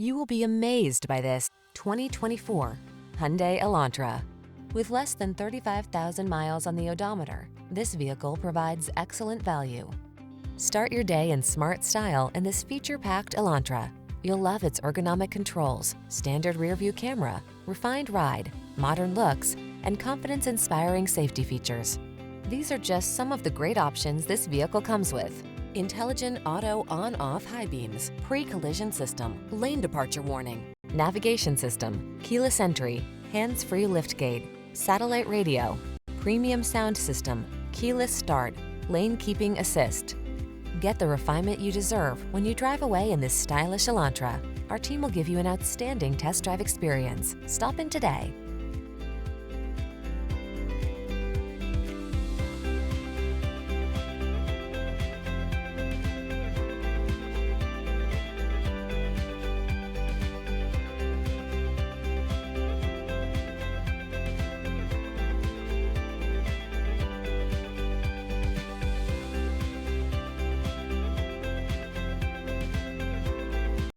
You will be amazed by this 2024 Hyundai Elantra. With less than 35,000 miles on the odometer, this vehicle provides excellent value. Start your day in smart style in this feature-packed Elantra. You'll love its ergonomic controls, standard rear-view camera, refined ride, modern looks, and confidence-inspiring safety features. These are just some of the great options this vehicle comes with: intelligent auto on-off high beams, pre-collision system, lane departure warning, navigation system, keyless entry, hands-free liftgate, satellite radio, premium sound system, keyless start, lane keeping assist. Get the refinement you deserve when you drive away in this stylish Elantra. Our team will give you an outstanding test drive experience. Stop in today.